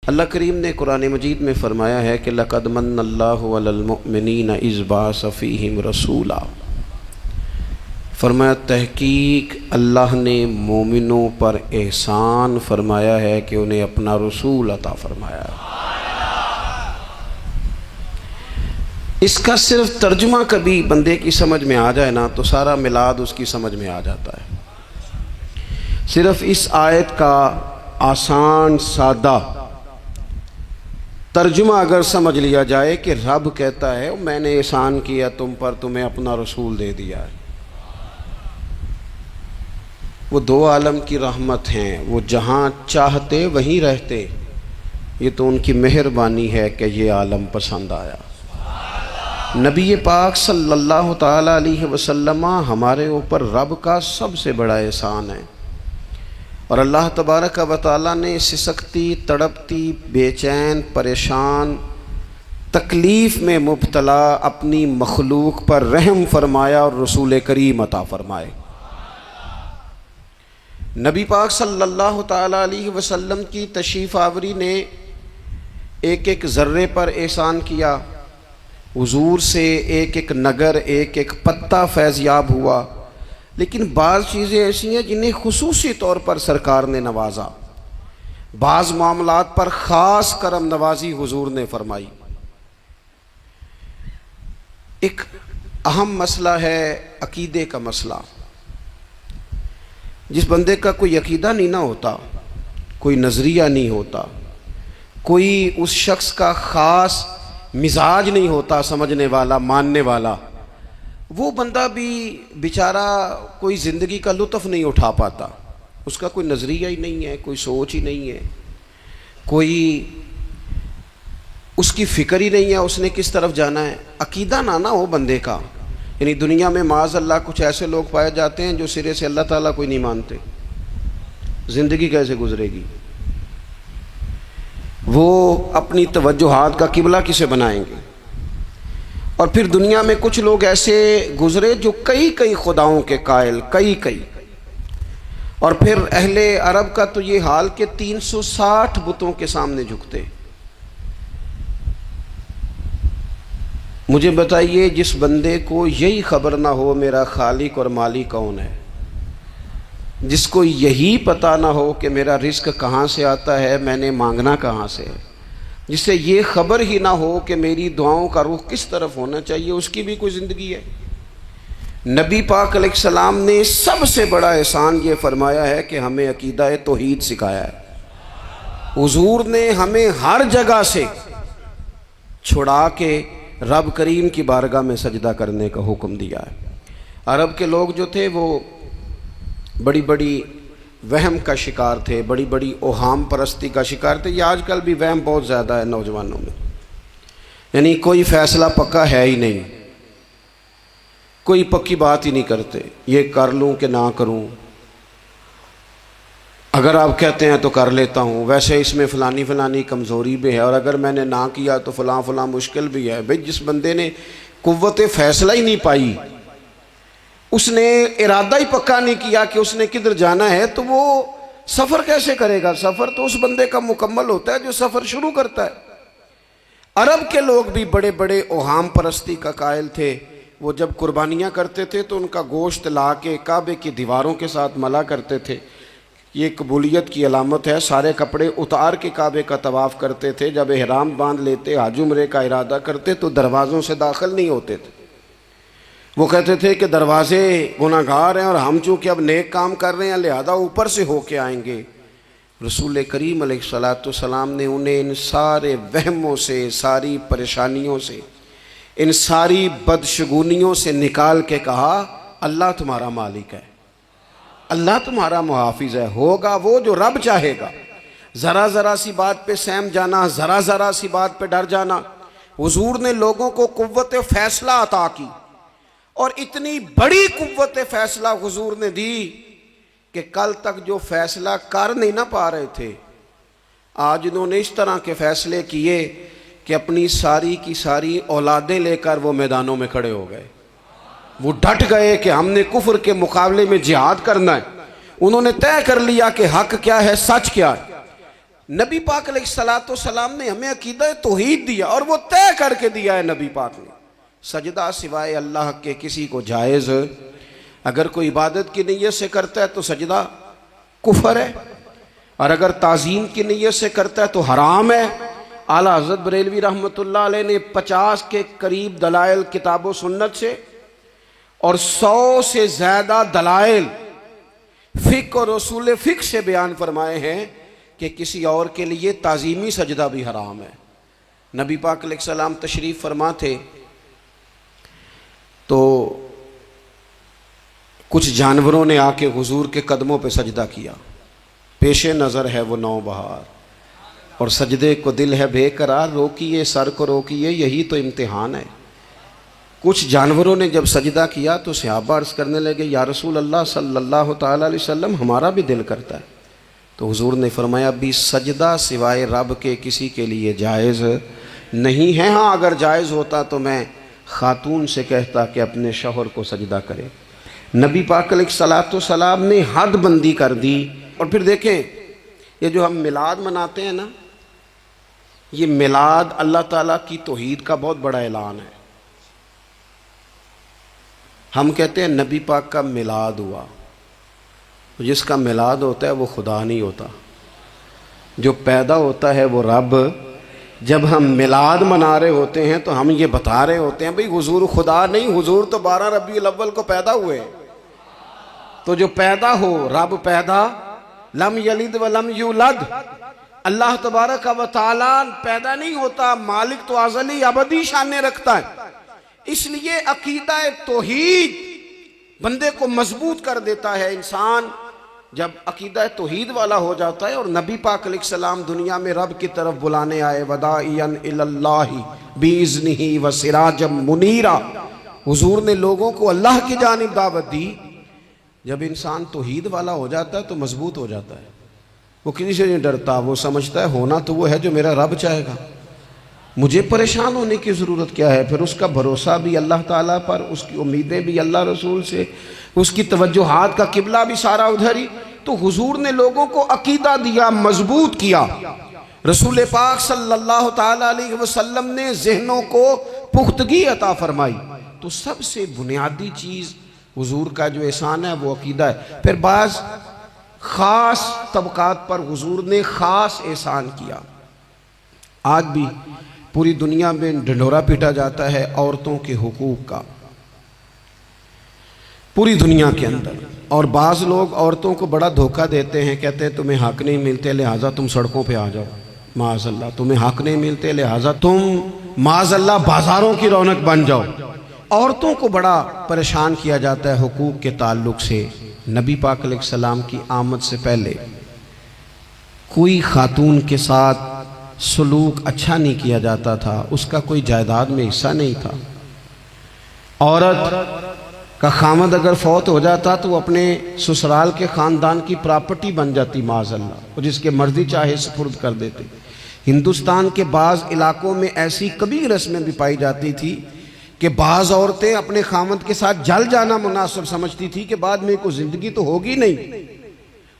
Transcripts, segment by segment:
اللہ کریم نے قرآن مجید میں فرمایا ہے کہ لَقَدْ مَنَّ اللَّهُ عَلَى الْمُؤْمِنِينَ إِذْ بَعَثَ فِيهِمْ رَسُولًا، فرمایا تحقیق اللہ نے مومنوں پر احسان فرمایا ہے کہ انہیں اپنا رسول عطا فرمایا ہے۔ اس کا صرف ترجمہ کبھی بندے کی سمجھ میں آ جائے نا تو سارا میلاد اس کی سمجھ میں آ جاتا ہے۔ صرف اس آیت کا آسان سادہ ترجمہ اگر سمجھ لیا جائے کہ رب کہتا ہے میں نے احسان کیا تم پر، تمہیں اپنا رسول دے دیا ہے۔ وہ دو عالم کی رحمت ہیں، وہ جہاں چاہتے وہیں رہتے، یہ تو ان کی مہربانی ہے کہ یہ عالم پسند آیا۔ نبی پاک صلی اللہ تعالیٰ علیہ وسلم ہمارے اوپر رب کا سب سے بڑا احسان ہے، اور اللہ تبارک و تعالیٰ نے سسکتی، تڑپتی، بے چین، پریشان، تکلیف میں مبتلا اپنی مخلوق پر رحم فرمایا اور رسول کریم عطا فرمائے۔ نبی پاک صلی اللہ تعالیٰ علیہ وسلم کی تشریف آوری نے ایک ایک ذرے پر احسان کیا، حضور سے ایک ایک نگر، ایک ایک پتا فیضیاب ہوا، لیکن بعض چیزیں ایسی ہیں جنہیں خصوصی طور پر سرکار نے نوازا، بعض معاملات پر خاص کرم نوازی حضور نے فرمائی۔ ایک اہم مسئلہ ہے عقیدے کا مسئلہ۔ جس بندے کا کوئی عقیدہ نہیں نہ ہوتا، کوئی نظریہ نہیں ہوتا، کوئی اس شخص کا خاص مزاج نہیں ہوتا سمجھنے والا، ماننے والا، وہ بندہ بھی بیچارہ کوئی زندگی کا لطف نہیں اٹھا پاتا۔ اس کا کوئی نظریہ ہی نہیں ہے، کوئی سوچ ہی نہیں ہے، کوئی اس کی فکر ہی نہیں ہے اس نے کس طرف جانا ہے۔ عقیدہ نہ ہو بندے کا، یعنی دنیا میں معاذ اللہ کچھ ایسے لوگ پائے جاتے ہیں جو سرے سے اللہ تعالیٰ کوئی نہیں مانتے، زندگی کیسے گزرے گی؟ وہ اپنی توجہات کا قبلہ کسے بنائیں گے؟ اور پھر دنیا میں کچھ لوگ ایسے گزرے جو کئی خداؤں کے قائل، کئی اور پھر اہل عرب کا تو یہ حال کہ 360 بتوں کے سامنے جھکتے۔ مجھے بتائیے جس بندے کو یہی خبر نہ ہو میرا خالق اور مالک کون ہے، جس کو یہی پتہ نہ ہو کہ میرا رزق کہاں سے آتا ہے، میں نے مانگنا کہاں سے ہے، جس سے یہ خبر ہی نہ ہو کہ میری دعاؤں کا رخ کس طرف ہونا چاہیے، اس کی بھی کوئی زندگی ہے؟ نبی پاک علیہ السلام نے سب سے بڑا احسان یہ فرمایا ہے کہ ہمیں عقیدہ توحید سکھایا ہے۔ حضور نے ہمیں ہر جگہ سے چھڑا کے رب کریم کی بارگاہ میں سجدہ کرنے کا حکم دیا ہے۔ عرب کے لوگ جو تھے وہ بڑی بڑی وہم کا شکار تھے، بڑی بڑی اوہام پرستی کا شکار تھے۔ یہ آج کل بھی وہم بہت زیادہ ہے نوجوانوں میں، یعنی کوئی فیصلہ پکا ہے ہی نہیں، کوئی پکی بات ہی نہیں کرتے، یہ کر لوں کہ نہ کروں، اگر آپ کہتے ہیں تو کر لیتا ہوں، ویسے اس میں فلانی کمزوری بھی ہے، اور اگر میں نے نہ کیا تو فلاں مشکل بھی ہے۔ بھئی جس بندے نے قوت فیصلہ ہی نہیں پائی، اس نے ارادہ ہی پکا نہیں کیا کہ اس نے کدھر جانا ہے، تو وہ سفر کیسے کرے گا؟ سفر تو اس بندے کا مکمل ہوتا ہے جو سفر شروع کرتا ہے۔ عرب کے لوگ بھی بڑے بڑے اوہام پرستی کا قائل تھے۔ وہ جب قربانیاں کرتے تھے تو ان کا گوشت لا کے کعبے کی دیواروں کے ساتھ ملا کرتے تھے، یہ قبولیت کی علامت ہے۔ سارے کپڑے اتار کے کعبے کا طواف کرتے تھے، جب احرام باندھ لیتے، حج عمرے کا ارادہ کرتے تو دروازوں سے داخل نہیں ہوتے تھے۔ وہ کہتے تھے کہ دروازے گناہگار ہیں اور ہم چونکہ اب نیک کام کر رہے ہیں لہذا اوپر سے ہو کے آئیں گے۔ رسول کریم علیہ السلام نے انہیں ان سارے وہموں سے، ساری پریشانیوں سے، ان ساری بدشگونیوں سے نکال کے کہا اللہ تمہارا مالک ہے، اللہ تمہارا محافظ ہے، ہوگا وہ جو رب چاہے گا۔ ذرا سی بات پہ سہم جانا، ذرا سی بات پہ ڈر جانا۔ حضور نے لوگوں کو قوت فیصلہ عطا کی، اور اتنی بڑی قوت فیصلہ حضور نے دی کہ کل تک جو فیصلہ کر نہیں نہ پا رہے تھے، آج انہوں نے اس طرح کے فیصلے کیے کہ اپنی ساری کی ساری اولادیں لے کر وہ میدانوں میں کھڑے ہو گئے۔ وہ ڈٹ گئے کہ ہم نے کفر کے مقابلے میں جہاد کرنا ہے۔ انہوں نے طے کر لیا کہ حق کیا ہے، سچ کیا ہے۔ نبی پاک علیہ الصلوۃ والسلام نے ہمیں عقیدہ توحید دیا اور وہ طے کر کے دیا ہے نبی پاک نے، سجدہ سوائے اللہ کے کسی کو جائز، اگر کوئی عبادت کی نیت سے کرتا ہے تو سجدہ کفر ہے، اور اگر تعظیم کی نیت سے کرتا ہے تو حرام ہے۔ اعلیٰ حضرت بریلوی رحمۃ اللہ علیہ نے 50 کے قریب دلائل کتاب و سنت سے اور 100 سے زیادہ دلائل فقہ اور اصول فقہ سے بیان فرمائے ہیں کہ کسی اور کے لیے تعظیمی سجدہ بھی حرام ہے۔ نبی پاک علیہ السلام تشریف فرما تھے تو کچھ جانوروں نے آ کے حضور کے قدموں پہ سجدہ کیا، پیش نظر ہے وہ نوبہار اور سجدے کو دل ہے بے قرار، روکیے سر کو روکیے یہی تو امتحان ہے۔ کچھ جانوروں نے جب سجدہ کیا تو صحابہ عرض کرنے لگے یا رسول اللہ صلی اللہ تعالیٰ علیہ وسلم ہمارا بھی دل کرتا ہے، تو حضور نے فرمایا بھی سجدہ سوائے رب کے کسی کے لیے جائز نہیں ہے، ہاں اگر جائز ہوتا تو میں خاتون سے کہتا کہ اپنے شوہر کو سجدہ کرے۔ نبی پاک علیہ الصلوۃ والسلام نے حد بندی کر دی۔ اور پھر دیکھیں یہ جو ہم میلاد مناتے ہیں نا، یہ میلاد اللہ تعالیٰ کی توحید کا بہت بڑا اعلان ہے۔ ہم کہتے ہیں نبی پاک کا میلاد ہوا، جس کا میلاد ہوتا ہے وہ خدا نہیں ہوتا، جو پیدا ہوتا ہے وہ رب۔ جب ہم میلاد منا رہے ہوتے ہیں تو ہم یہ بتا رہے ہوتے ہیں بھئی حضور خدا نہیں، حضور تو 12 ربیع الاول کو پیدا ہوئے، تو جو پیدا ہو رب پیدا، لم یلد ولم یولد، اللہ تبارک و تعالیٰ پیدا نہیں ہوتا، مالک تو ازلی ابدی شان رکھتا ہے۔ اس لیے عقیدہ توحید بندے کو مضبوط کر دیتا ہے۔ انسان جب عقیدہ توحید والا ہو جاتا ہے، اور نبی پاک علیہ السلام دنیا میں رب کی طرف بلانے آئے، وداعیا الی اللہ باذنہ وسراجا منیرا، حضور نے لوگوں کو اللہ کی جانب دعوت دی۔ جب انسان توحید والا ہو جاتا ہے تو مضبوط ہو جاتا ہے، وہ کسی سے نہیں ڈرتا، وہ سمجھتا ہے ہونا تو وہ ہے جو میرا رب چاہے گا، مجھے پریشان ہونے کی ضرورت کیا ہے۔ پھر اس کا بھروسہ بھی اللہ تعالیٰ پر، اس کی امیدیں بھی اللہ رسول سے، اس کی توجہات کا قبلہ بھی سارا ادھر ہی۔ تو حضور نے لوگوں کو عقیدہ دیا، مضبوط کیا۔ رسول پاک صلی اللہ تعالیٰ علیہ وسلم نے ذہنوں کو پختگی عطا فرمائی۔ تو سب سے بنیادی چیز حضور کا جو احسان ہے وہ عقیدہ ہے۔ پھر بعض خاص طبقات پر حضور نے خاص احسان کیا۔ آج بھی پوری دنیا میں ڈھنڈورا پیٹا جاتا ہے عورتوں کے حقوق کا، پوری دنیا کے اندر، اور بعض لوگ عورتوں کو بڑا دھوکہ دیتے ہیں، کہتے ہیں تمہیں حق نہیں ملتے لہٰذا تم سڑکوں پہ آ جاؤ، معاذ اللہ، تمہیں حق نہیں ملتے لہٰذا تم معاذ اللہ بازاروں کی رونق بن جاؤ۔ عورتوں کو بڑا پریشان کیا جاتا ہے حقوق کے تعلق سے۔ نبی پاک علیہ السلام کی آمد سے پہلے کوئی خاتون کے ساتھ سلوک اچھا نہیں کیا جاتا تھا، اس کا کوئی جائیداد میں حصہ نہیں تھا۔ عورت کا خامد اگر فوت ہو جاتا تو وہ اپنے سسرال کے خاندان کی پراپرٹی بن جاتی، معاذ اللہ، اور جس کے مرضی چاہے سپرد کر دیتے۔ ہندوستان کے بعض علاقوں میں ایسی کبھی رسمیں بھی پائی جاتی تھی کہ بعض عورتیں اپنے خامد کے ساتھ جل جانا مناسب سمجھتی تھی کہ بعد میں کوئی زندگی تو ہوگی نہیں،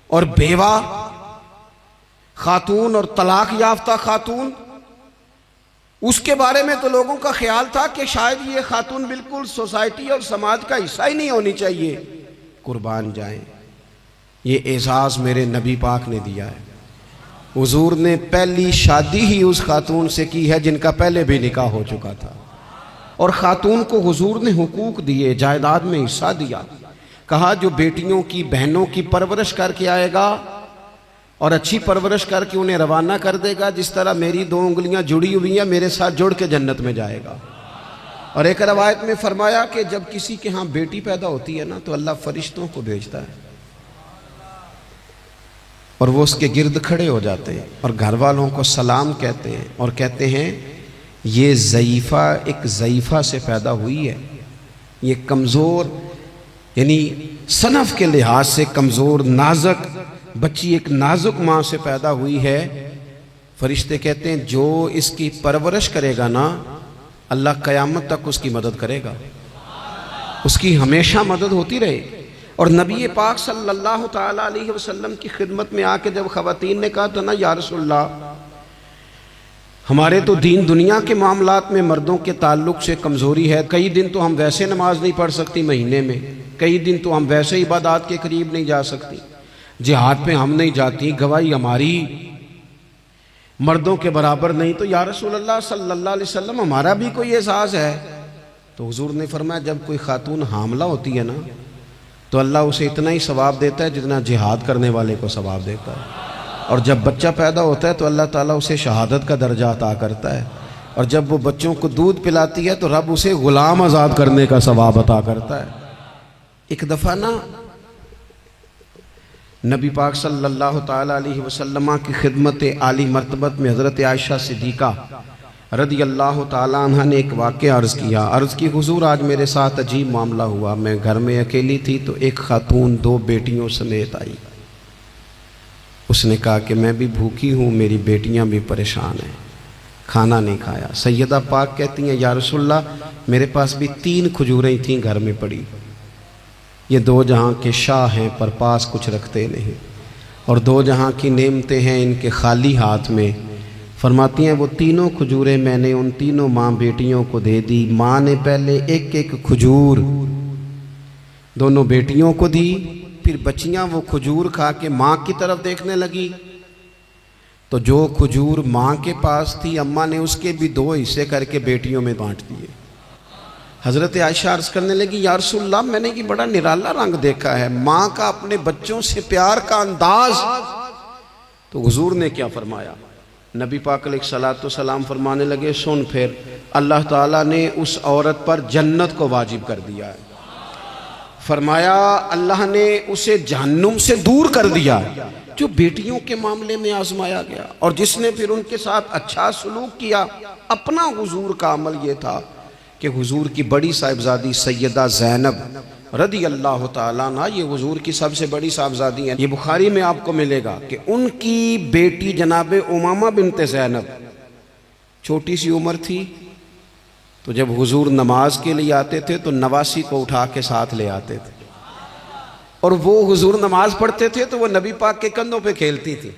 اور بیوہ خاتون اور طلاق یافتہ خاتون، اس کے بارے میں تو لوگوں کا خیال تھا کہ شاید یہ خاتون بالکل سوسائٹی اور سماج کا حصہ ہی نہیں ہونی چاہیے۔ قربان جائیں، یہ اعزاز میرے نبی پاک نے دیا ہے۔ حضور نے پہلی شادی ہی اس خاتون سے کی ہے جن کا پہلے بھی نکاح ہو چکا تھا، اور خاتون کو حضور نے حقوق دیے، جائیداد میں حصہ دیا۔ کہا جو بیٹیوں کی بہنوں کی پرورش کر کے آئے گا اور اچھی پرورش کر کے انہیں روانہ کر دے گا، جس طرح میری 2 انگلیاں جڑی ہوئی ہیں میرے ساتھ جڑ کے جنت میں جائے گا۔ اور ایک روایت میں فرمایا کہ جب کسی کے ہاں بیٹی پیدا ہوتی ہے نا تو اللہ فرشتوں کو بھیجتا ہے، اور وہ اس کے گرد کھڑے ہو جاتے ہیں اور گھر والوں کو سلام کہتے ہیں، اور کہتے ہیں یہ ضعیفہ ایک ضعیفہ سے پیدا ہوئی ہے، یہ کمزور، یعنی صنف کے لحاظ سے کمزور نازک بچی ایک نازک ماں سے پیدا ہوئی ہے۔ فرشتے کہتے ہیں جو اس کی پرورش کرے گا نا، اللہ قیامت تک اس کی مدد کرے گا، اس کی ہمیشہ مدد ہوتی رہے۔ اور نبی پاک صلی اللہ تعالیٰ علیہ وسلم کی خدمت میں آ کے جب خواتین نے کہا تو نا یا رسول اللہ ہمارے تو دین دنیا کے معاملات میں مردوں کے تعلق سے کمزوری ہے، کئی دن تو ہم ویسے نماز نہیں پڑھ سکتی مہینے میں، کئی دن تو ہم ویسے عبادات کے قریب نہیں جا سکتی، جہاد پہ ہم نہیں جاتی، گواہی ہماری مردوں کے برابر نہیں، تو یا رسول اللہ صلی اللہ علیہ وسلم ہمارا بھی کوئی احساس ہے؟ تو حضور نے فرمایا جب کوئی خاتون حاملہ ہوتی ہے نا تو اللہ اسے اتنا ہی ثواب دیتا ہے جتنا جہاد کرنے والے کو ثواب دیتا ہے، اور جب بچہ پیدا ہوتا ہے تو اللہ تعالیٰ اسے شہادت کا درجہ عطا کرتا ہے، اور جب وہ بچوں کو دودھ پلاتی ہے تو رب اسے غلام آزاد کرنے کا ثواب عطا کرتا ہے۔ ایک دفعہ نا نبی پاک صلی اللہ تعالیٰ علیہ وسلم کی خدمت عالی مرتبت میں حضرت عائشہ صدیقہ رضی اللہ تعالیٰ عنہ نے ایک واقعہ عرض کی حضور آج میرے ساتھ عجیب معاملہ ہوا، میں گھر میں اکیلی تھی تو ایک خاتون 2 بیٹیوں سمیت آئی، اس نے کہا کہ میں بھی بھوکی ہوں، میری بیٹیاں بھی پریشان ہیں، کھانا نہیں کھایا۔ سیدہ پاک کہتی ہیں یا رسول اللہ میرے پاس بھی 3 کھجوریں تھیں گھر میں پڑی، یہ 2 جہاں کے شاہ ہیں پر پاس کچھ رکھتے نہیں، اور 2 جہاں کی نعمتیں ہیں ان کے خالی ہاتھ میں۔ فرماتی ہیں وہ 3 کھجوریں میں نے ان 3 ماں بیٹیوں کو دے دی، ماں نے پہلے ایک کھجور دونوں بیٹیوں کو دی، پھر بچیاں وہ کھجور کھا کے ماں کی طرف دیکھنے لگی تو جو کھجور ماں کے پاس تھی اماں نے اس کے بھی 2 حصے کر کے بیٹیوں میں بانٹ دیے۔ حضرت عائشہ عرض کرنے لگی یا رسول اللہ میں نے یہ بڑا نرالا رنگ دیکھا ہے، ماں کا اپنے بچوں سے پیار کا انداز۔ تو حضور نے کیا فرمایا؟ نبی پاک علیہ الصلوۃ والسلام فرمانے لگے سن پھر اللہ تعالیٰ نے اس عورت پر جنت کو واجب کر دیا ہے، فرمایا اللہ نے اسے جہنم سے دور کر دیا جو بیٹیوں کے معاملے میں آزمایا گیا، اور جس نے پھر ان کے ساتھ اچھا سلوک کیا۔ اپنا حضور کا عمل یہ تھا کہ حضور کی بڑی صاحبزادی سیدہ زینب رضی اللہ تعالیٰ عنہ، یہ حضور کی سب سے بڑی صاحبزادی ہیں، یہ بخاری میں آپ کو ملے گا کہ ان کی بیٹی جناب امامہ بنت زینب چھوٹی سی عمر تھی، تو جب حضور نماز کے لیے آتے تھے تو نواسی کو اٹھا کے ساتھ لے آتے تھے، اور وہ حضور نماز پڑھتے تھے تو وہ نبی پاک کے کندھوں پہ کھیلتی تھی۔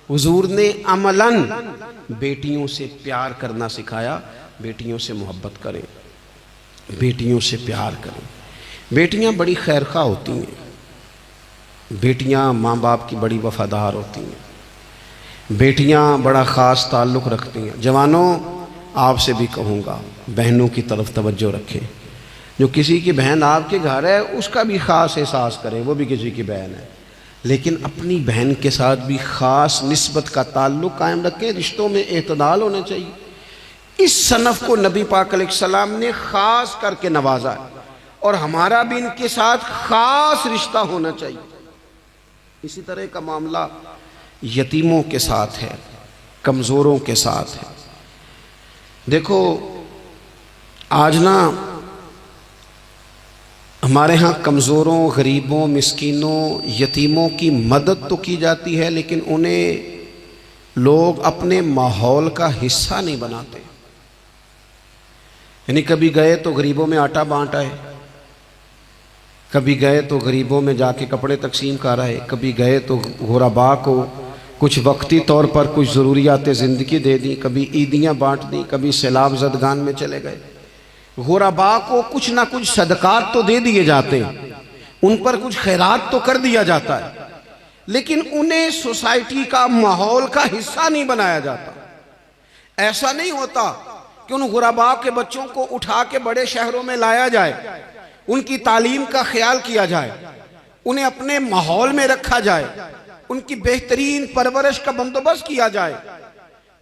حضور نے عملاً بیٹیوں سے پیار کرنا سکھایا، بیٹیوں سے محبت کریں، بیٹیوں سے پیار کریں۔ بیٹیاں بڑی خیرخواہ ہوتی ہیں، بیٹیاں ماں باپ کی بڑی وفادار ہوتی ہیں، بیٹیاں بڑا خاص تعلق رکھتی ہیں۔ جوانوں آپ سے بھی کہوں گا بہنوں کی طرف توجہ رکھیں، جو کسی کی بہن آپ کے گھر ہے اس کا بھی خاص احساس کریں، وہ بھی کسی کی بہن ہے، لیکن اپنی بہن کے ساتھ بھی خاص نسبت کا تعلق قائم رکھیں، رشتوں میں اعتدال ہونا چاہیے۔ اس صنف کو نبی پاک علیہ السلام نے خاص کر کے نوازا ہے، اور ہمارا بھی ان کے ساتھ خاص رشتہ ہونا چاہیے۔ اسی طرح کا معاملہ یتیموں کے ساتھ ہے، کمزوروں کے ساتھ ہے۔ دیکھو آج نا ہمارے ہاں کمزوروں، غریبوں، مسکینوں، یتیموں کی مدد تو کی جاتی ہے، لیکن انہیں لوگ اپنے ماحول کا حصہ نہیں بناتے۔ یعنی کبھی گئے تو غریبوں میں آٹا بانٹ آئے، کبھی گئے تو غریبوں میں جا کے کپڑے تقسیم کر آئے، کبھی گئے تو غرباء کو کچھ وقتی طور پر کچھ ضروریات زندگی دے دی، کبھی عیدیاں بانٹ دی، کبھی سیلاب زدگان میں چلے گئے۔ غرباء کو کچھ نہ کچھ صدقات تو دے دیے جاتے ہیں، ان پر کچھ خیرات تو کر دیا جاتا ہے، لیکن انہیں سوسائٹی کا ماحول کا حصہ نہیں بنایا جاتا۔ ایسا نہیں ہوتا کہ ان غرباء کے بچوں کو اٹھا کے بڑے شہروں میں لایا جائے، ان کی تعلیم کا خیال کیا جائے، انہیں اپنے ماحول میں رکھا جائے، ان کی بہترین پرورش کا بندوبست کیا جائے۔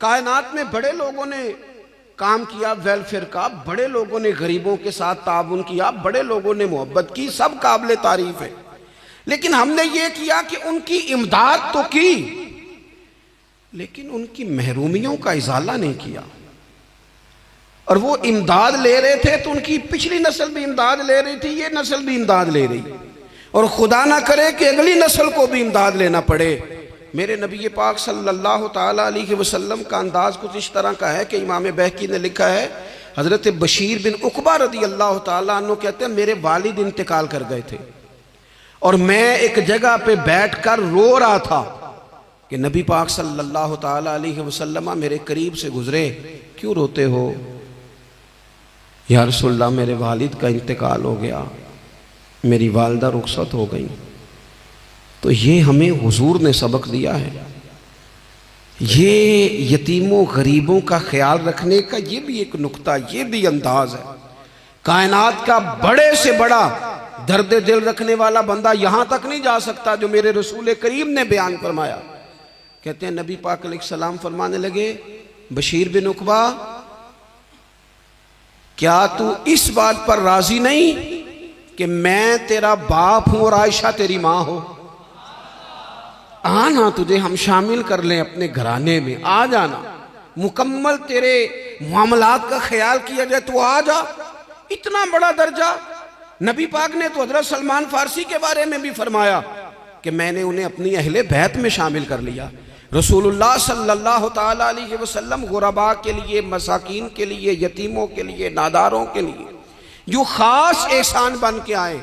کائنات میں بڑے لوگوں نے کام کیا ویلفیئر کا، بڑے لوگوں نے غریبوں کے ساتھ تعاون کیا، بڑے لوگوں نے محبت کی، سب قابل تعریف ہے، لیکن ہم نے یہ کیا کہ ان کی امداد تو کی، لیکن ان کی محرومیوں کا ازالہ نہیں کیا۔ اور وہ امداد لے رہے تھے تو ان کی پچھلی نسل بھی امداد لے رہی تھی، یہ نسل بھی امداد لے رہی، اور خدا نہ کرے کہ اگلی نسل کو بھی امداد لینا پڑے۔ میرے نبی پاک صلی اللہ تعالیٰ علیہ وسلم کا انداز کچھ اس طرح کا ہے کہ امام بہقی نے لکھا ہے، حضرت بشیر بن عقبہ رضی اللہ تعالیٰ عنہ کہتے ہیں میرے والد انتقال کر گئے تھے، اور میں ایک جگہ پہ بیٹھ کر رو رہا تھا کہ نبی پاک صلی اللہ تعالی علیہ وسلم میرے قریب سے گزرے، کیوں روتے ہو؟ یا رسول اللہ میرے والد کا انتقال ہو گیا، میری والدہ رخصت ہو گئی۔ تو یہ ہمیں حضور نے سبق دیا ہے، یہ یتیموں غریبوں کا خیال رکھنے کا یہ بھی ایک نقطہ، یہ بھی انداز ہے۔ کائنات کا بڑے سے بڑا درد دل رکھنے والا بندہ یہاں تک نہیں جا سکتا جو میرے رسول کریم نے بیان فرمایا۔ کہتے ہیں نبی پاک علیہ السلام فرمانے لگے، بشیر بن عقبہ کیا تو اس بات پر راضی نہیں کہ میں تیرا باپ ہوں اور عائشہ تیری ماں ہو؟ آنا تجھے ہم شامل کر لیں اپنے گھرانے میں، آ جانا، مکمل تیرے معاملات کا خیال کیا جائے، تو آ جا۔ اتنا بڑا درجہ نبی پاک نے تو حضرت سلمان فارسی کے بارے میں بھی فرمایا کہ میں نے انہیں اپنی اہل بیت میں شامل کر لیا۔ رسول اللہ صلی اللہ تعالی علیہ وسلم غرباء کے لیے، مساکین کے لیے، یتیموں کے لیے، ناداروں کے لیے جو خاص احسان بن کے آئے،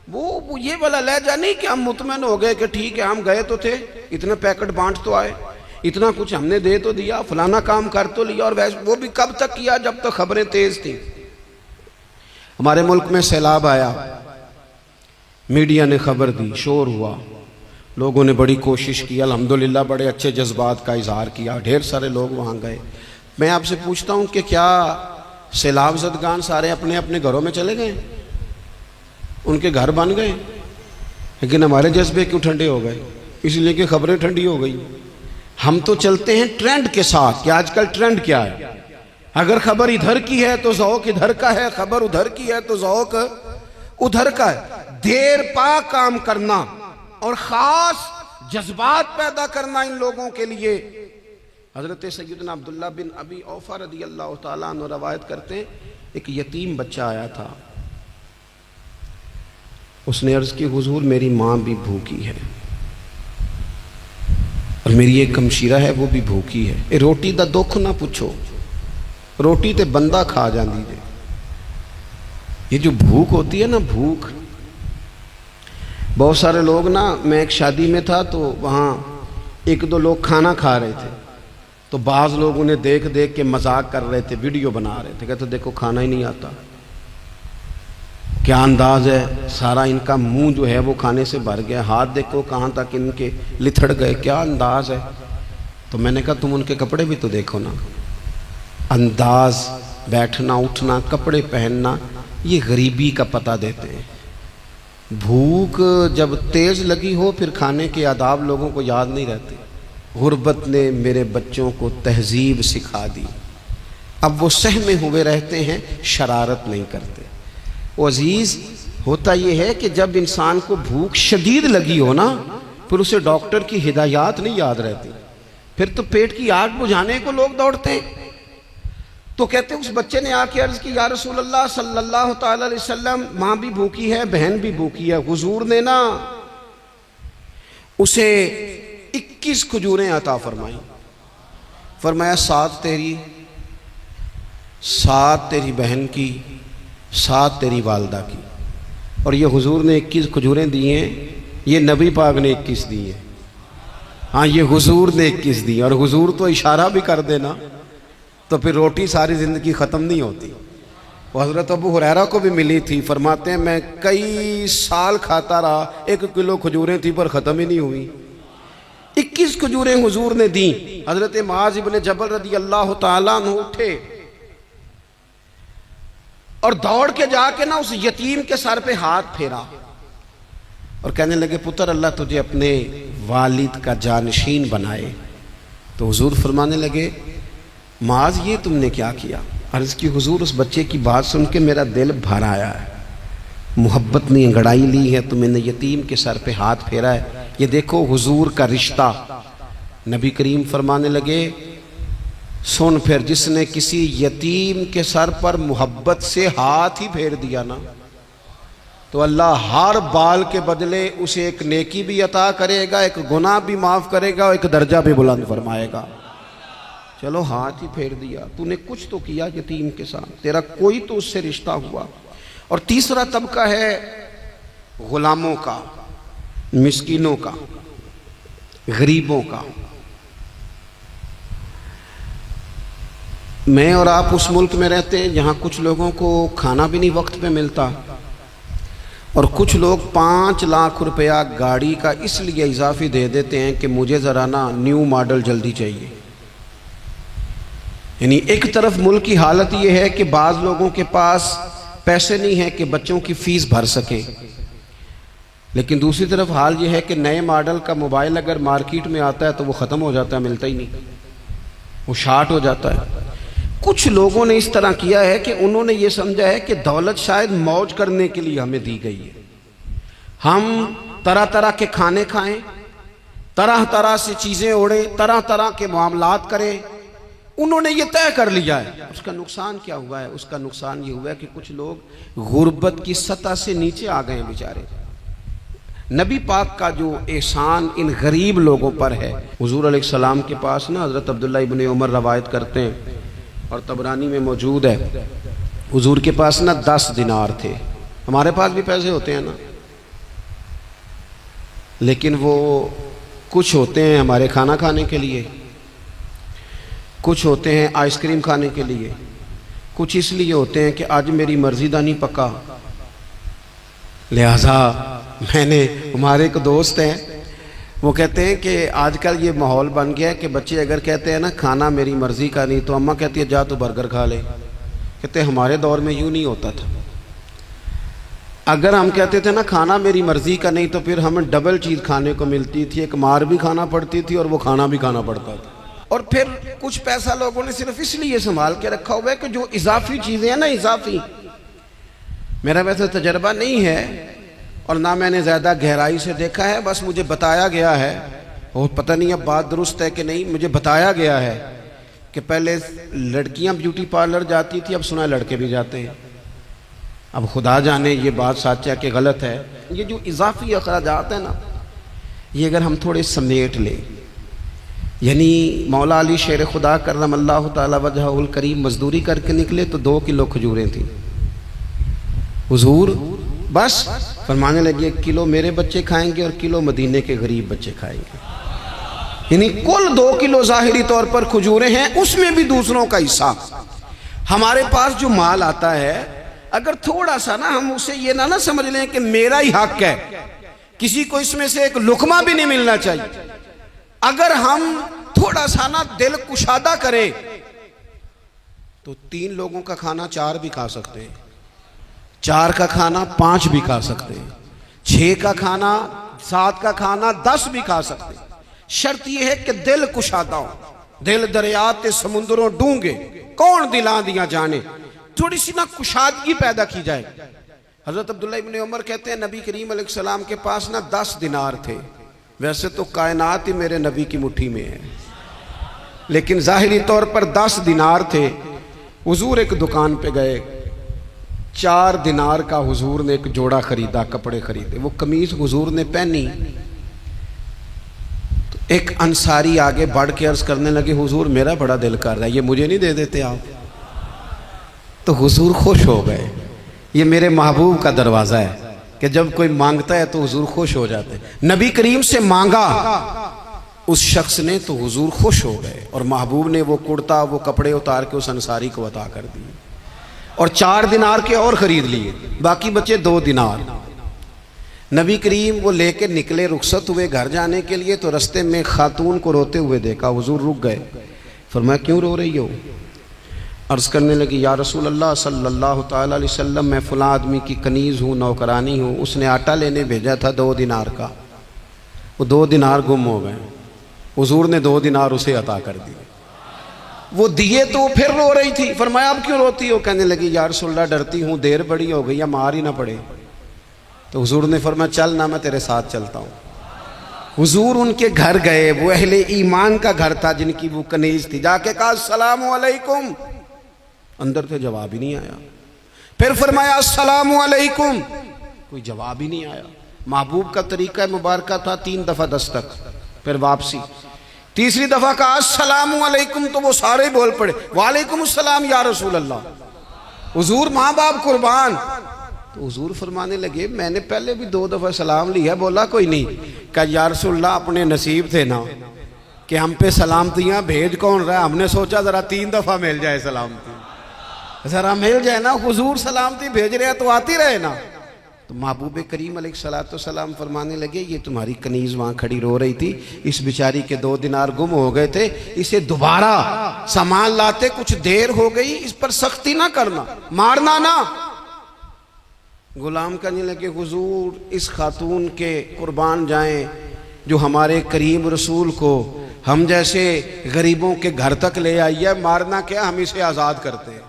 وہ یہ والا لہجہ نہیں کہ ہم مطمئن ہو گئے کہ ٹھیک ہے ہم گئے تو تھے، اتنے پیکٹ بانٹ تو آئے، اتنا کچھ ہم نے دے تو دیا، فلانا کام کر تو لیا، اور وہ بھی کب تک کیا؟ جب تک خبریں تیز تھیں۔ ہمارے ملک میں سیلاب آیا، میڈیا نے خبر دی، شور ہوا، لوگوں نے بڑی کوشش کی، الحمدللہ بڑے اچھے جذبات کا اظہار کیا، ڈھیر سارے لوگ وہاں گئے۔ میں آپ سے پوچھتا ہوں کہ کیا سیلاب زدگان سارے اپنے اپنے گھروں میں چلے گئے؟ ان کے گھر بن گئے؟ لیکن ہمارے جذبے کیوں ٹھنڈے ہو گئے؟ اس لیے کہ خبریں ٹھنڈی ہو گئی۔ ہم تو چلتے ہیں ٹرینڈ کے ساتھ کہ آج کل ٹرینڈ کیا ہے، اگر خبر ادھر کی ہے تو ذوق ادھر کا ہے، خبر ادھر کی ہے تو ذوق ادھر کا ہے۔ دیر پا کام کرنا اور خاص جذبات پیدا کرنا ان لوگوں کے لیے۔ حضرت سیدنا عبداللہ بن ابی اوفا رضی اللہ تعالیٰ عنہ روایت کرتے ہیں، ایک یتیم بچہ آیا تھا، اس نے عرض کی حضور میری ماں بھی بھوکی ہے اور میری ایک ہمشیرہ ہے وہ بھی بھوکی ہے، اے روٹی دا دکھ نہ پوچھو، روٹی تے بندہ کھا جاندی دے۔ یہ جو بھوک ہوتی ہے نا، بھوک، بہت سارے لوگ نا، میں ایک شادی میں تھا تو وہاں ایک دو لوگ کھانا کھا رہے تھے، تو بعض لوگ انہیں دیکھ دیکھ کے مذاق کر رہے تھے، ویڈیو بنا رہے تھے، کہتے دیکھو کھانا ہی نہیں آتا، کیا انداز ہے، سارا ان کا منہ جو ہے وہ کھانے سے بھر گیا، ہاتھ دیکھو کہاں تک ان کے لتھڑ گئے، کیا انداز ہے۔ تو میں نے کہا تم ان کے کپڑے بھی تو دیکھو نا، انداز، بیٹھنا اٹھنا، کپڑے پہننا، یہ غریبی کا پتہ دیتے ہیں۔ بھوک جب تیز لگی ہو پھر کھانے کے آداب لوگوں کو یاد نہیں رہتے۔ غربت نے میرے بچوں کو تہذیب سکھا دی، اب وہ سہمے ہوئے رہتے ہیں، شرارت نہیں کرتے۔ وہ عزیز، ہوتا یہ ہے کہ جب انسان کو بھوک شدید لگی ہو نا، پھر اسے ڈاکٹر کی ہدایات نہیں یاد رہتی، پھر تو پیٹ کی آگ بجھانے کو لوگ دوڑتے ہیں۔ تو کہتے ہیں اس بچے نے آ کے عرض کی، یا رسول اللہ صلی اللہ تعالی علیہ وسلم ماں بھی بھوکی ہے، بہن بھی بھوکی ہے۔ حضور نے نا اسے 21 کھجوریں عطا فرمائیں، فرمایا 7 تیری، 7 تیری بہن کی، 7 تیری والدہ کی۔ اور یہ حضور نے 21 کھجوریں دی ہیں، یہ نبی پاک نے 21 دی ہیں۔ ہاں یہ حضور نے 21 دی، اور حضور تو اشارہ بھی کر دینا تو پھر روٹی ساری زندگی ختم نہیں ہوتی۔ وہ حضرت ابو ہریرہ کو بھی ملی تھی، فرماتے ہیں میں کئی سال کھاتا رہا، 1 کلو کھجوریں تھی پر ختم ہی نہیں ہوئی۔ 21 کھجوریں حضور نے دیں۔ حضرت معاذ بن جبل رضی اللہ تعالیٰ عنہ اٹھے اور دوڑ کے جا کے نا اس یتیم کے سر پہ ہاتھ پھیرا اور کہنے لگے پتر اللہ تجھے اپنے والد کا جانشین بنائے۔ تو حضور فرمانے لگے معاذ یہ تم نے کیا کیا؟ عرض کی حضور اس بچے کی بات سن کے میرا دل بھر آیا ہے، محبت نے انگڑائی لی ہے تو میں نے یتیم کے سر پہ ہاتھ پھیرا ہے۔ یہ دیکھو حضور کا رشتہ۔ نبی کریم فرمانے لگے سن پھر، جس نے کسی یتیم کے سر پر محبت سے ہاتھ ہی پھیر دیا نا، تو اللہ ہر بال کے بدلے اسے ایک نیکی بھی عطا کرے گا، ایک گناہ بھی معاف کرے گا، اور ایک درجہ بھی بلند فرمائے گا۔ چلو ہاتھ ہی پھیر دیا، تو نے کچھ تو کیا یتیم کے ساتھ، تیرا کوئی تو اس سے رشتہ ہوا۔ اور تیسرا طبقہ ہے غلاموں کا، مسکینوں کا، غریبوں کا۔ میں اور آپ اس ملک میں رہتے ہیں جہاں کچھ لوگوں کو کھانا بھی نہیں وقت پہ ملتا، اور کچھ لوگ 5 لاکھ روپیہ گاڑی کا اس لیے اضافی دے دیتے ہیں کہ مجھے ذرا نا نیو ماڈل جلدی چاہیے۔ یعنی ایک طرف ملک کی حالت یہ ہے کہ بعض لوگوں کے پاس پیسے نہیں ہیں کہ بچوں کی فیس بھر سکیں، لیکن دوسری طرف حال یہ ہے کہ نئے ماڈل کا موبائل اگر مارکیٹ میں آتا ہے تو وہ ختم ہو جاتا ہے، ملتا ہی نہیں، وہ شارٹ ہو جاتا ہے۔ کچھ لوگوں نے اس طرح کیا ہے کہ انہوں نے یہ سمجھا ہے کہ دولت شاید موج کرنے کے لیے ہمیں دی گئی ہے، ہم طرح طرح کے کھانے کھائیں، طرح طرح سے چیزیں اوڑیں، طرح طرح کے معاملات کریں، انہوں نے یہ طے کر لیا ہے۔ اس کا نقصان کیا ہوا ہے؟ اس کا نقصان یہ ہوا ہے کہ کچھ لوگ غربت کی سطح سے نیچے آ گئے ہیں بیچارے۔ نبی پاک کا جو احسان ان غریب لوگوں پر ہے، حضور علیہ السلام کے پاس نا حضرت عبداللہ ابن عمر روایت کرتے ہیں اور طبرانی میں موجود ہے، حضور کے پاس نا 10 دینار تھے۔ ہمارے پاس بھی پیسے ہوتے ہیں نا، لیکن وہ کچھ ہوتے ہیں ہمارے کھانا کھانے کے لیے، کچھ ہوتے ہیں آئس کریم کھانے کے لیے، کچھ اس لیے ہوتے ہیں کہ آج میری مرضی دا نہیں پکا، لہذا میں نے، ہمارے ایک دوست ہیں وہ کہتے ہیں کہ آج کل یہ ماحول بن گیا ہے کہ بچے اگر کہتے ہیں نا کھانا میری مرضی کا نہیں، تو اماں کہتی ہے جا تو برگر کھا لے۔ کہتے ہیں ہمارے دور میں یوں نہیں ہوتا تھا، اگر ہم کہتے تھے نا کھانا میری مرضی کا نہیں تو پھر ہمیں ڈبل چیز کھانے کو ملتی تھی، ایک مار بھی کھانا پڑتی تھی اور وہ کھانا بھی کھانا پڑتا تھا۔ اور پھر کچھ پیسہ لوگوں نے صرف اس لیے سنبھال کے رکھا ہوا ہے کہ جو اضافی چیزیں ہیں نا، اضافی، میرا ویسے تجربہ نہیں ہے اور نہ میں نے زیادہ گہرائی سے دیکھا ہے، بس مجھے بتایا گیا ہے، اور پتہ نہیں اب بات درست ہے کہ نہیں، مجھے بتایا گیا ہے کہ پہلے لڑکیاں بیوٹی پارلر جاتی تھی، اب سنا ہے لڑکے بھی جاتے ہیں۔ اب خدا جانے یہ بات سچ ہے کہ غلط ہے۔ یہ جو اضافی اخراجات ہیں نا، یہ اگر ہم تھوڑے سمیٹ لیں، یعنی مولا علی شیر خدا کرم اللہ تعالی وجہہ الکریم مزدوری کر کے نکلے تو 2 کلو کھجوریں تھیں، حضور بس فرمانے لگے 1 کلو میرے بچے کھائیں گے اور کلو مدینے کے غریب بچے کھائیں گے، یعنی کل 2 کلو ظاہری طور پر کھجوریں ہیں، اس میں بھی دوسروں کا حصہ۔ ہمارے پاس جو مال آتا ہے اگر تھوڑا سا نا ہم اسے یہ نہ سمجھ لیں کہ میرا ہی حق ہے، کسی کو اس میں سے ایک لقمہ بھی نہیں ملنا چاہیے، اگر ہم تھوڑا سا نا دل کشادہ کریں تو 3 لوگوں کا کھانا 4 بھی کھا سکتے ہیں، 4 کا کھانا 5 بھی کھا سکتے ہیں، 6 کا کھانا 7 کا کھانا 10 بھی کھا سکتے ہیں۔ شرط یہ ہے کہ دل کشادہ ہو، دل دریات سمندروں ڈونگے کون دلاں دیا جانے، تھوڑی سی نا کشادگی پیدا کی جائے۔ حضرت عبداللہ ابن عمر کہتے ہیں نبی کریم علیہ السلام کے پاس نا 10 دینار تھے، ویسے تو کائنات ہی میرے نبی کی مٹھی میں ہے، لیکن ظاہری طور پر 10 دینار تھے۔ حضور ایک دکان پہ گئے، 4 دینار کا حضور نے ایک جوڑا خریدا، کپڑے خریدے، وہ قمیض حضور نے پہنی تو ایک انصاری آگے بڑھ کے عرض کرنے لگے حضور میرا بڑا دل کر رہا ہے، یہ مجھے نہیں دے دیتے آپ؟ تو حضور خوش ہو گئے، یہ میرے محبوب کا دروازہ ہے کہ جب کوئی مانگتا ہے تو حضور خوش ہو جاتے ہیں۔ نبی کریم سے مانگا اس شخص نے تو حضور خوش ہو گئے، اور محبوب نے وہ کرتا وہ کپڑے اتار کے اس انصاری کو عطا کر دیے، اور 4 دینار کے اور خرید لیے، باقی بچے 2 دینار۔ نبی کریم وہ لے کے نکلے، رخصت ہوئے گھر جانے کے لیے، تو رستے میں خاتون کو روتے ہوئے دیکھا، حضور رک گئے، فرمایا کیوں رو رہی ہو؟ عرض کرنے لگی یا رسول اللہ صلی اللہ تعالی علیہ وسلم میں فلاں آدمی کی کنیز ہوں، نوکرانی ہوں، اس نے آٹا لینے بھیجا تھا 2 دینار کا، وہ 2 دینار گم ہو گئے، حضور نے 2 دینار اسے عطا کر دیے، وہ دیے تو وہ پھر رو رہی تھی، فرمایا اب کیوں روتی ہو؟ کہنے لگی یا رسول اللہ ڈرتی ہوں دیر بڑی ہو گئی یا مار ہی نہ پڑے۔ تو حضور نے فرمایا چل نہ میں تیرے ساتھ چلتا ہوں۔ حضور ان کے گھر گئے، وہ اہل ایمان کا گھر تھا جن کی وہ کنیز تھی، جا کے کہا السلام علیکم، اندر سے جواب ہی نہیں آیا، پھر فرمایا السلام علیکم، کوئی جواب ہی نہیں آیا۔ محبوب کا طریقہ مبارکہ تھا 3 دفعہ دستک، پھر واپسی، تیسری دفعہ کہا السلام علیکم تو وہ سارے بول پڑے وعلیکم السلام یا رسول اللہ۔ حضور ماں باپ قربان، تو حضور فرمانے لگے میں نے پہلے بھی 2 دفعہ سلام لیا، بولا کوئی نہیں۔ کہا یا رسول اللہ اپنے نصیب تھے نا کہ ہم پہ سلامتیاں بھیج کون رہا ہے، ہم نے سوچا ذرا 3 دفعہ مل جائے سلامتی، ذرا مل جائے نا، حضور سلامتی بھیج رہے ہیں تو آتی رہے نا۔ تو محبوب کریم علیہ السلام فرمانے لگے یہ تمہاری کنیز وہاں کھڑی رو رہی تھی، اس بیچاری کے 2 دینار گم ہو گئے تھے، اسے دوبارہ سامان لاتے کچھ دیر ہو گئی، اس پر سختی نہ کرنا، مارنا نہ۔ غلام کہنے لگے حضور اس خاتون کے قربان جائیں جو ہمارے کریم رسول کو ہم جیسے غریبوں کے گھر تک لے آئی ہے، مارنا کیا، ہم اسے آزاد کرتے ہیں،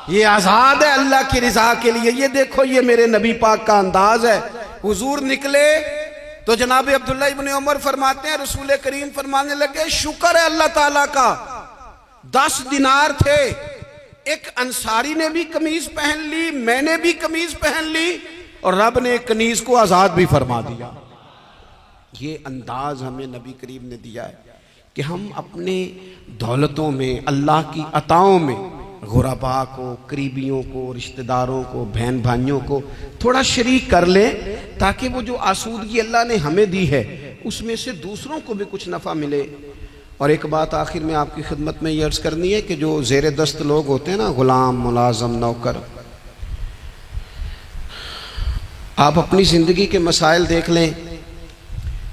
یہ آزاد ہے اللہ کی رضا کے لیے۔ یہ دیکھو یہ میرے نبی پاک کا انداز ہے۔ حضور نکلے تو جناب عبداللہ ابن عمر فرماتے ہیں رسول کریم فرمانے لگے شکر ہے اللہ تعالیٰ کا، 10 دینار تھے، ایک انصاری نے بھی قمیض پہن لی، میں نے بھی قمیض پہن لی، اور رب نے ایک کنیز کو آزاد بھی فرما دیا۔ یہ انداز ہمیں نبی کریم نے دیا ہے کہ ہم اپنے دولتوں میں، اللہ کی عطاؤں میں غرباء کو، قریبیوں کو، رشتہ داروں کو، بہن بھائیوں کو تھوڑا شریک کر لیں، تاکہ وہ جو آسودگی اللہ نے ہمیں دی ہے اس میں سے دوسروں کو بھی کچھ نفع ملے۔ اور ایک بات آخر میں آپ کی خدمت میں یہ عرض کرنی ہے کہ جو زیر دست لوگ ہوتے ہیں نا، غلام، ملازم، نوکر، آپ اپنی زندگی کے مسائل دیکھ لیں،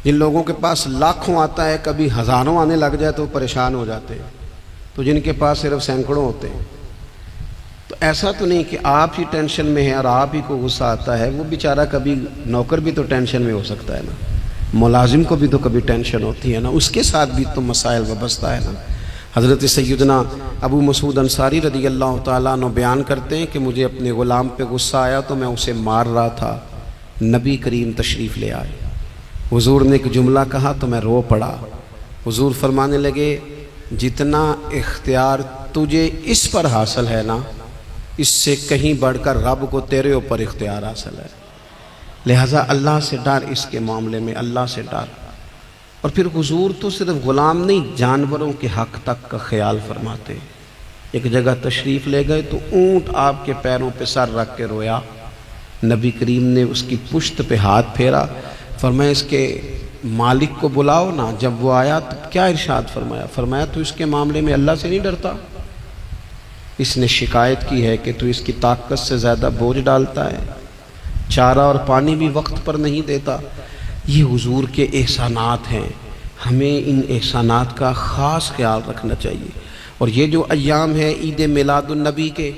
جن لوگوں کے پاس لاکھوں آتا ہے کبھی ہزاروں آنے لگ جائے تو پریشان ہو جاتے ہیں، تو جن کے پاس صرف سینکڑوں ہوتے ہیں تو ایسا تو نہیں کہ آپ ہی ٹینشن میں ہیں اور آپ ہی کو غصہ آتا ہے، وہ بیچارہ کبھی نوکر بھی تو ٹینشن میں ہو سکتا ہے نا، ملازم کو بھی تو کبھی ٹینشن ہوتی ہے نا، اس کے ساتھ بھی تو مسائل وابستہ ہے نا۔ حضرت سیدنا ابو مسعود انصاری رضی اللہ تعالیٰ عنہ بیان کرتے ہیں کہ مجھے اپنے غلام پہ غصہ آیا تو میں اسے مار رہا تھا، نبی کریم تشریف لے آئے، حضور نے ایک جملہ کہا تو میں رو پڑا۔ حضور فرمانے لگے جتنا اختیار تجھے اس پر حاصل ہے نا، اس سے کہیں بڑھ کر رب کو تیرے اوپر اختیار حاصل ہے، لہٰذا اللہ سے ڈر، اس کے معاملے میں اللہ سے ڈر۔ اور پھر حضور تو صرف غلام نہیں، جانوروں کے حق تک کا خیال فرماتے۔ ایک جگہ تشریف لے گئے تو اونٹ آپ کے پیروں پہ سر رکھ کے رویا، نبی کریم نے اس کی پشت پہ ہاتھ پھیرا، فرمایا اس کے مالک کو بلاؤ نا۔ جب وہ آیا تو کیا ارشاد فرمایا؟ فرمایا تو اس کے معاملے میں اللہ سے نہیں ڈرتا، اس نے شکایت کی ہے کہ تو اس کی طاقت سے زیادہ بوجھ ڈالتا ہے، چارہ اور پانی بھی وقت پر نہیں دیتا۔ یہ حضور کے احسانات ہیں، ہمیں ان احسانات کا خاص خیال رکھنا چاہیے۔ اور یہ جو ایام ہے عید میلاد النبی کے،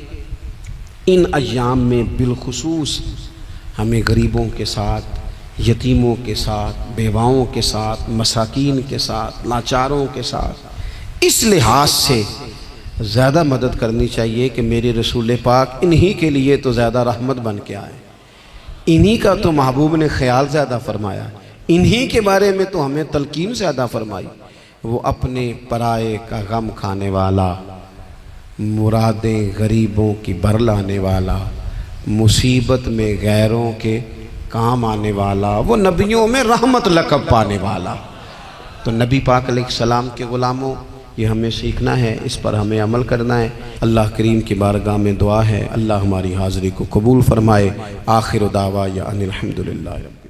ان ایام میں بالخصوص ہمیں غریبوں کے ساتھ، یتیموں کے ساتھ، بیواؤں کے ساتھ، مساکین کے ساتھ، لاچاروں کے ساتھ اس لحاظ سے زیادہ مدد کرنی چاہیے کہ میرے رسول پاک انہی کے لیے تو زیادہ رحمت بن کے آئے، انہی کا تو محبوب نے خیال زیادہ فرمایا، انہی کے بارے میں تو ہمیں تلقین زیادہ فرمائی۔ وہ اپنے پرائے کا غم کھانے والا، مرادیں غریبوں کی بر لانے والا، مصیبت میں غیروں کے کام آنے والا، وہ نبیوں میں رحمت لقب پانے والا۔ تو نبی پاک علیہ السلام کے غلاموں، یہ ہمیں سیکھنا ہے، اس پر ہمیں عمل کرنا ہے۔ اللہ کریم کی بارگاہ میں دعا ہے اللہ ہماری حاضری کو قبول فرمائے۔ آخر دعوانا ان الحمدللہ رب